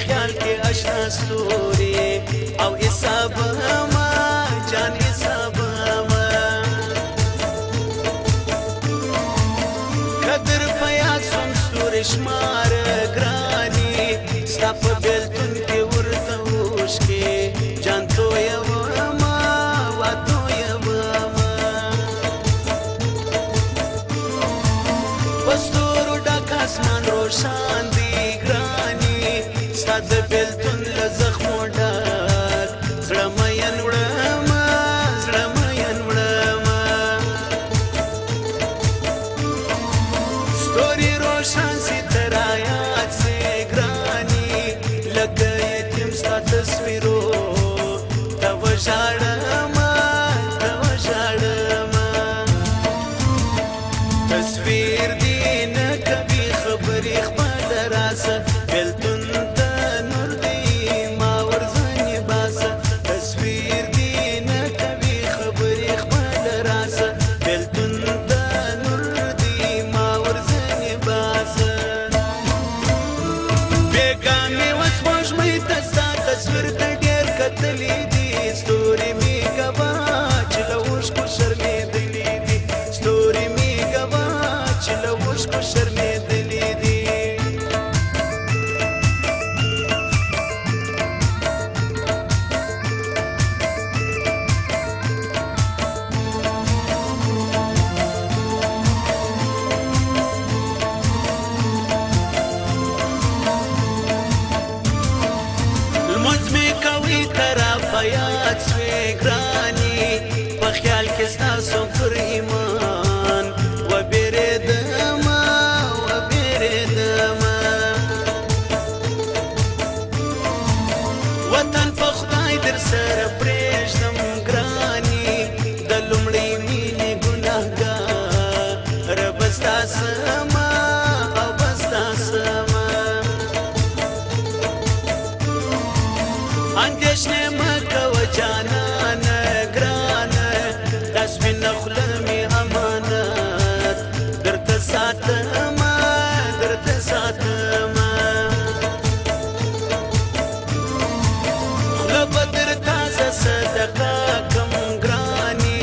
خیال کې اشنا ستوري او حساب ما جان حساب ما قدر په یاد سم ستوري شمار ګراني ستا په بېلتون کې ورته اوښکې جان تویومه وا تویومه په ستورو ډک اسمان روښان دی ګراني ستا د بېلتون له زخمو ډک زړه مین وړمه زړه مین وړمه ستوري روښان سي تر یاد سي ګراني لکه یتیم ستا تصویرو ته وژاړمه ته وژاړمه تصویر دې نه کوي خبرې خپله راسه بېلتون ته نور دې ما ورځنې باسه تصویر دې نه کوي خبرې خپله راسه بېلتون ته نور دې ما ورځنې باسه بېګا مې وسپوږمۍ ته ستا تصویر ته ډېر کتلي دي ستوري مې ګوا چې له اوښکو شرمېدلي دي ستوري مې ګوا چې له اوښکو شرمېدلي دي لمونځ مې کوي ته راپه یاد سوې ګراني په خیال کې ستاسو پر ایمان وبېرېدمه وبېرېدمه وطن په خدای در سره پرېږدم ګراني د لومړۍ مینې ګناهګاره به ستا سمه او به ستا سمه اندېښنې مه کوه جانانه ګرانه دا سپینه خوله مې امانت درته ساتمه درته ساتمه خوله به درته زه صدقه کم ګراني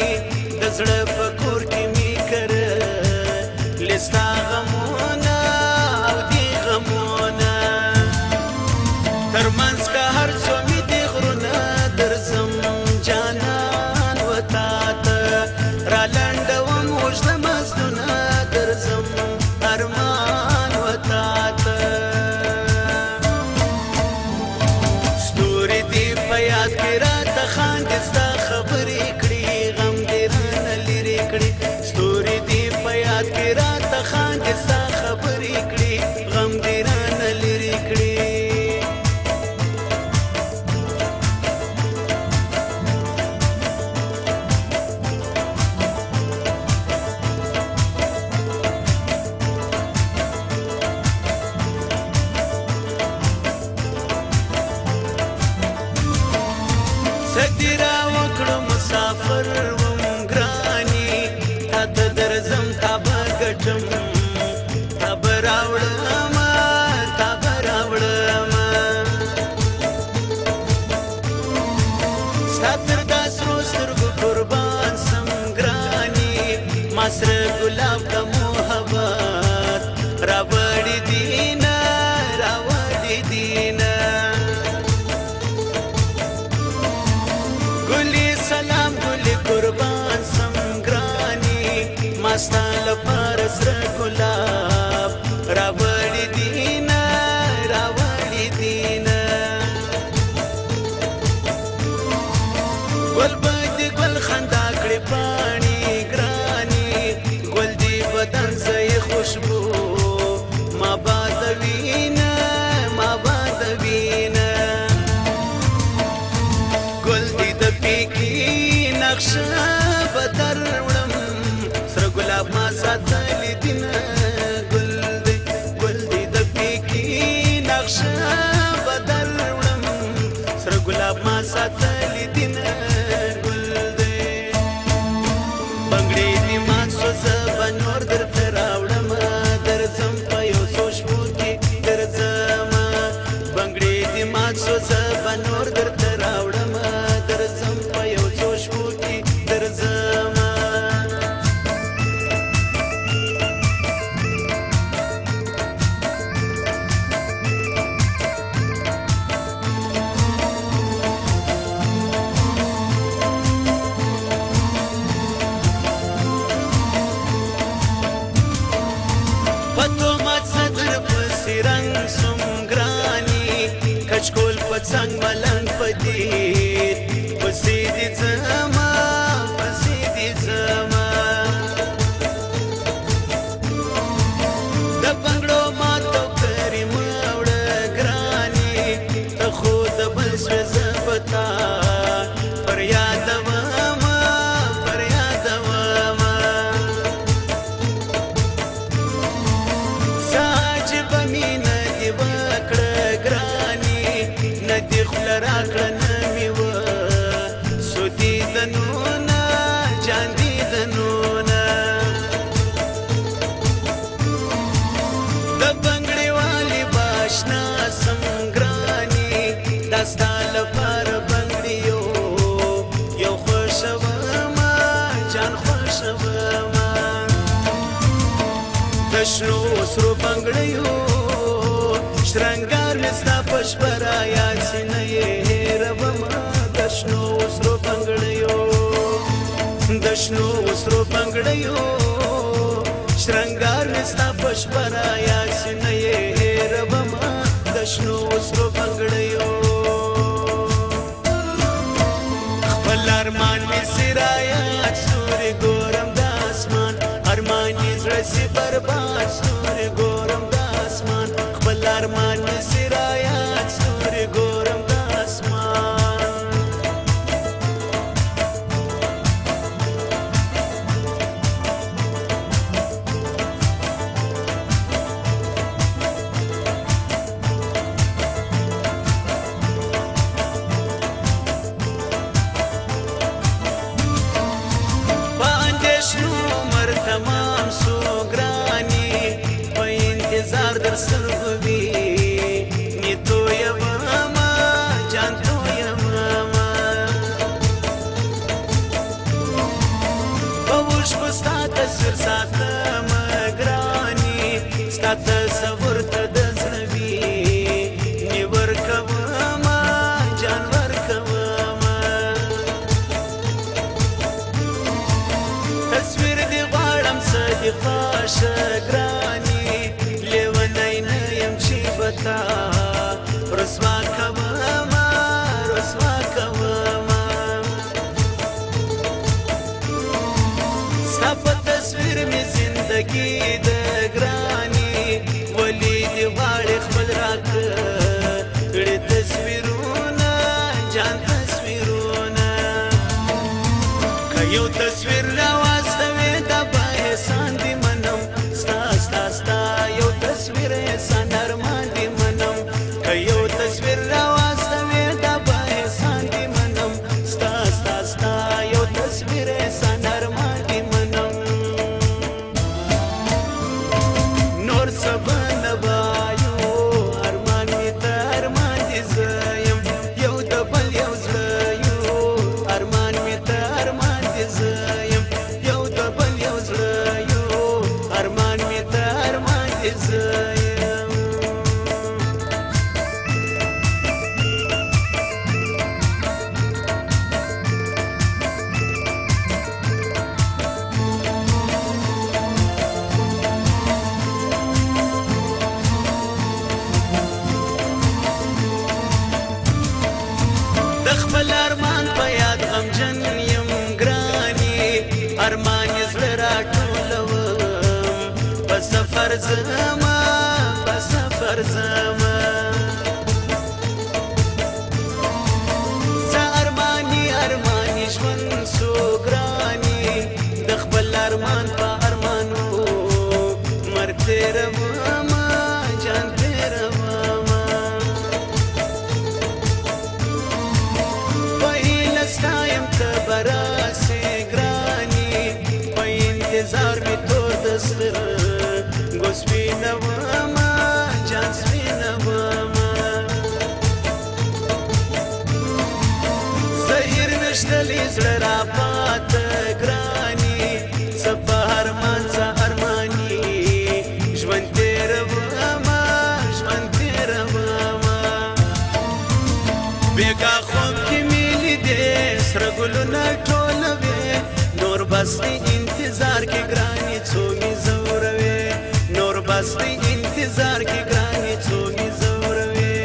د زړه په کور کې مې کرلې ستا غمونه او دې غمونه تر منځ که هر څو مې دې غرونه درځم جانان وتا ته را لنډوم اوږده مزلونه درځم ارمان وتا ته ستوري دې په یاد کې راته خاندي ستا خبرې کړي غم دې رانه لرې کړي ستوري دې په یاد کې راته خاندي ستا خبرې کړي غم دې رانه لرې کړي سدی را وکړو مسافر وم ګراني تا ته درځم تا به ګټم تا به راوړمه تا به راوړمه ستا تر دا سرو سترګو قربان سم ګراني ما سره ګلاب د محبت راوړي دینه راوړي دینه ګلې سلام ګلې قربان سم ګراني ما ستا لپاره سره ګلاب راوړي دینه راوړي دینه ګل به دې ګل خندا کړې پاڼې ګراني ګل دې بدن ځای خوشبو ما باد وینه ما باد وینه ګل دې د پیکي نقشه به در وړم سره ګلاب ما ساتلی دینه ګل دې د پیکي نقشه به در وړم سره ګلاب ما ساتلی دینه ګل دې بنګړې دې ما سوزه به نور درته راوړمه درځم په یو څو شپو کې درځمه بنګړې مکسوزه به نور درته راوړم درځم په یو څو شپو کې درځم په تومت صدر پسې رنګ سم ګراني کچکول په څنګ ملنګ په دیر پسې دې ځما پسې دې ځما د بنګړو ماتو کریم وړه ګراني ته خو د بل سوې زه په تا پر یادومه پر یادومه څه عجیبه مینه دې وکړه ګراني نه دې خوله راکړه نه مې وه سودي د نونه جاندي د نونه د بنګړې والي باشنا سم ګراني دا ستا لپاره بنګړې یو خوښومه جان خوښومه د شنو سرو بنګړیو شرنګار مې ستا په شپه رایاد سي نه یې هېرومه د شنو سرو بنګړیو د شنو سرو بنګړیو شرنګار مې ستا په شپه رایاد سي نه یې هېرومه د شنو سرو بنګړیو خپل ارمان مې سي رایاد ستوري ګورم د اسمان ارمان یې زړه سي برباد ستوري ګورم د اسمان خپل ارمان مې سي رایاد ستوري ګورم د اسمان په اندېښنو عمر تمام سو ګراني په انتظار در سترګو وي نې تویومه جان تویومه په اوښکو ستا تصویر ساتمه ګراني ستا تصور ته د زړه وي نې ورکومه جان ورکومه تصویر دې غواړم څه دې خوښه ګراني لیونی نه یم چې به تا رسوا کومه رسوا کومه ستا په تصویر مې زندګي د ګراني ولې دې غواړې خپل راکړې تصویرونه جان تصویرونه که یو تصویر راواستوې دا به احسان دې منم ستا ستا ستا یو تصویر احسان ارمان دې منم که یو تصویر راواستوې دا به احسان دې منم ستا ستا ستا یو تصویر احسان ارمان دې منم نور څه به نه وایو ارمان مې ته ارمان دې زه یم یو د بل یو زړه یو ارمان مې ته ارمان دې زه یم یو د بل یو زړه یو ارمان مې ته ارمان دې زه یم د خپل ارمان په یاد غمجن یم ګراني ارمان یې زړه راټولوم په سفر ځمه په سفر ځمه زه ارماني ارماني ژوند سو ګراني د خپل ارمان په ارمانو مر تېرومه جان تېرومه په هیله ستا یم ته به راسې ګراني په انتظار مې تور د سترګو سپینومه جان سپینومه غښتلی زړه راپاته ګرانې څه په ارمان څه ارماني ژوند تېرومه ژوند تېرومه بېګا خوب کې مې لیدې سره ګلونه ټولوې نور بس دی انتظار کې ګرانې څو مې ځوروې نور بس دی انتظار کې ګرانې څو مې ځوروې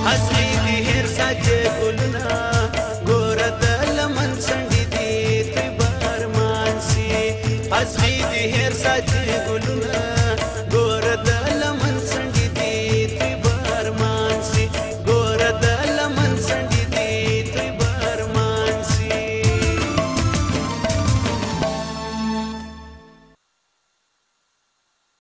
هسې دې هېر ساتې